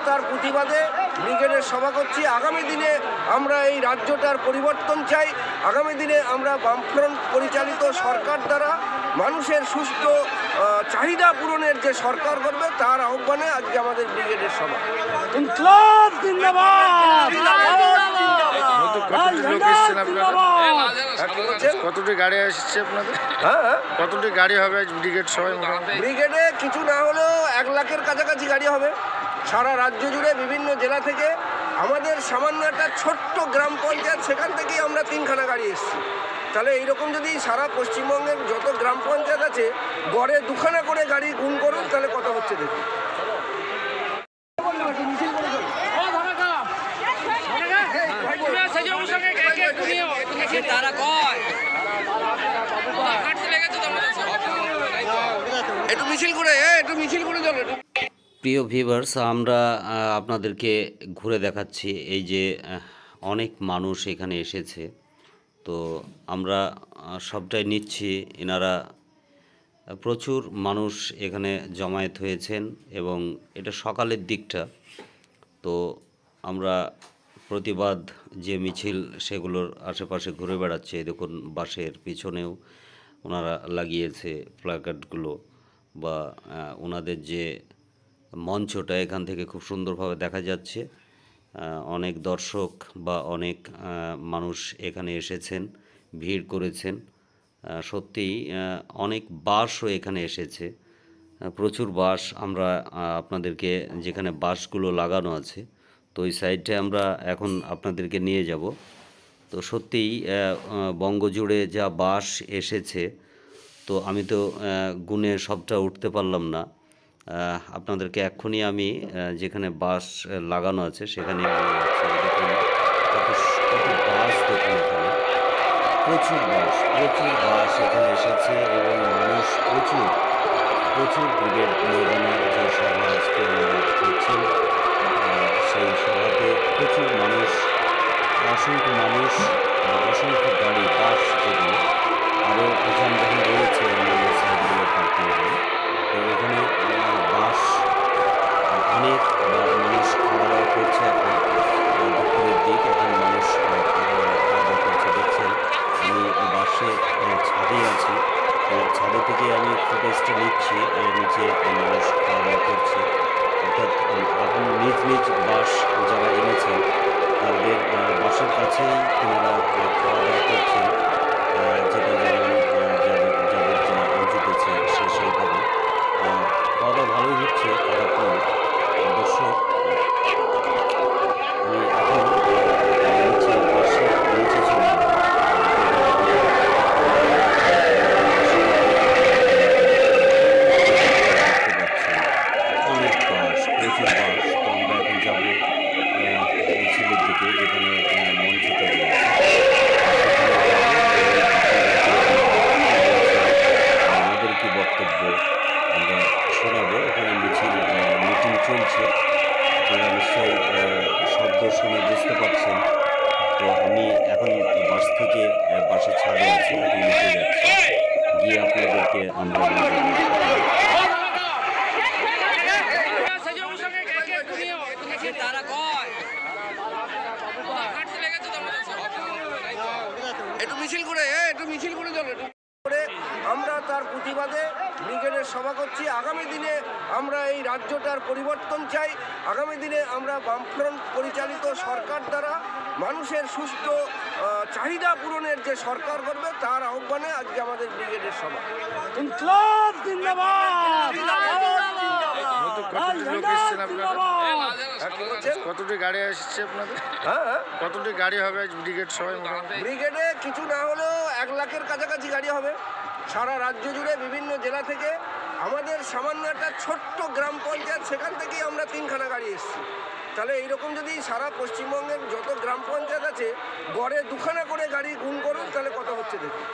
তার প্রতিবাদে ব্রিগেডের সভা করছি। আগামী দিনে আমরা এই রাজ্যটার পরিবর্তন চাই। আগামী দিনে আমরা বামফ্রন্ট পরিচালিত সরকার দ্বারা মানুষের সুষ্ঠু চাহিদা পূরণের যে সরকার করবে তার আহ্বানে আজকে আমাদের ব্রিগেডের সভা। কতটি গাড়ি আসছে আপনাদের? কতটি গাড়ি হবে ব্রিগেড সবাই? ব্রিগেডে কিছু না হলেও 1 লাখের কাছাকাছি গাড়ি হবে সারা রাজ্য জুড়ে বিভিন্ন জেলা থেকে। আমাদের সামান্য একটা ছোট্ট গ্রাম পঞ্চায়েত, সেখান থেকেই আমরা 3খানা গাড়ি এসেছি। তাহলে এইরকম যদি সারা পশ্চিমবঙ্গের যত গ্রাম পঞ্চায়েত আছে গড়ে 2খানা করে গাড়ি গুণ করুন, তাহলে কত হচ্ছে দেখুন। প্রিয় ভিউয়ার্স, আমরা আপনাদেরকে ঘুরে দেখাচ্ছি। এই যে অনেক মানুষ এখানে এসেছে, তো আমরা সবটাই নিচ্ছি। এনারা প্রচুর মানুষ এখানে জমায়েত হয়েছেন এবং এটা সকালের দিকটা। তো আমরা প্রতিবাদ যে মিছিল সেগুলোর আশেপাশে ঘুরে বেড়াচ্ছে। দেখুন বাসের পিছনেও ওনারা লাগিয়েছে প্ল্যাকার্ডগুলো, বা ওনাদের যে মঞ্চটা এখান থেকে খুব সুন্দরভাবে দেখা যাচ্ছে। অনেক দর্শক বা অনেক মানুষ এখানে এসেছেন, ভিড় করেছেন। সত্যিই অনেক বাসও এখানে এসেছে, প্রচুর বাস। আমরা আপনাদেরকে যেখানে বাসগুলো লাগানো আছে, তো ওই সাইডে আমরা এখন আপনাদেরকে নিয়ে যাব। তো সত্যিই বঙ্গজুড়ে যা বাস এসেছে, তো আমি তো গুণে সবটা উঠতে পারলাম না। আপনাদেরকে এক্ষুনি আমি যেখানে বাস লাগানো আছে সেখানে দেখুন কত বাস, দেখুন এখানে প্রচুর বাস এখানে এসেছে এবং মানুষ প্রচুর ব্রিগেড ময়দানের যে সভা আজকে করছেন, সেই সভাতে প্রচুর মানুষ, অসংখ্য মানুষ, অসংখ্য গাড়ি, বাস, যেগুলো আরও যানবাহন রয়েছে অন্যান্য সাইডগুলো পার্কিং হবে। তো এখানে বাস অনেক মানুষ খাওয়া দাওয়া করছে। এখন দুপুরের দিক, এখন মানুষ খাওয়া দাওয়া করছে। দেখছেন আমি বাসে ছাদে আছি, তো ছাদে থেকে আমি ফুটেজটা নিচ্ছি। নিচে মানুষ খাওয়া দাওয়া করছে, অর্থাৎ এখন নিজ নিজ বাস যারা এনেছেন তাদের বাসের কাছেই তেনারা খাওয়া দাওয়া করছেন, যেটা যেমন যাদের যা জুটেছে সেইভাবে খাওয়া দাওয়া ভালোই হচ্ছে, খারাপ নয়। দর্শক, আমি এখন নিচে বাসের নিচে চলে যাব। অনেক বাস, প্রচুর বাস। তো আমরা এখন যাবো মিছিলের দিকে, যেখানে মঞ্চটা রয়েছে আমাদের কি বক্তব্য আমরা শোনাবো। এখানে মিটিং চলছে, আপনারা নিশ্চয়ই শব্দ শুনে বুঝতে পারছেন। তো আমি এখন বাস থেকে বাসের ছাদে আছি, এখন নিচে যাচ্ছি, গিয়ে আপনাদেরকে আমরা আমরা তার প্রতিবাদে ব্রিগেডের সভা করছি। আগামী দিনে আমরা এই রাজ্যটার পরিবর্তন চাই। আগামী দিনে আমরা বামফ্রন্ট পরিচালিত সরকার দ্বারা মানুষের সুষ্ঠু চাহিদা পূরণের যে সরকার করবে তার আহ্বানে আজকে আমাদের ব্রিগেডের সভা। কতটি গাড়ি আসছে আপনাদের? কতটি গাড়ি হবে ব্রিগেড সবাই? ব্রিগেডে কিছু না হলেও 1 লাখের কাছাকাছি গাড়ি হবে সারা রাজ্য জুড়ে বিভিন্ন জেলা থেকে। আমাদের সামান্য একটা ছোট্ট গ্রাম পঞ্চায়েত, সেখান থেকেই আমরা 3খানা গাড়ি এসেছি। তাহলে এইরকম যদি সারা পশ্চিমবঙ্গের যত গ্রাম পঞ্চায়েত আছে গড়ে 2খানা করে গাড়ি গুণ করুন, তাহলে কত হচ্ছে দেখুন।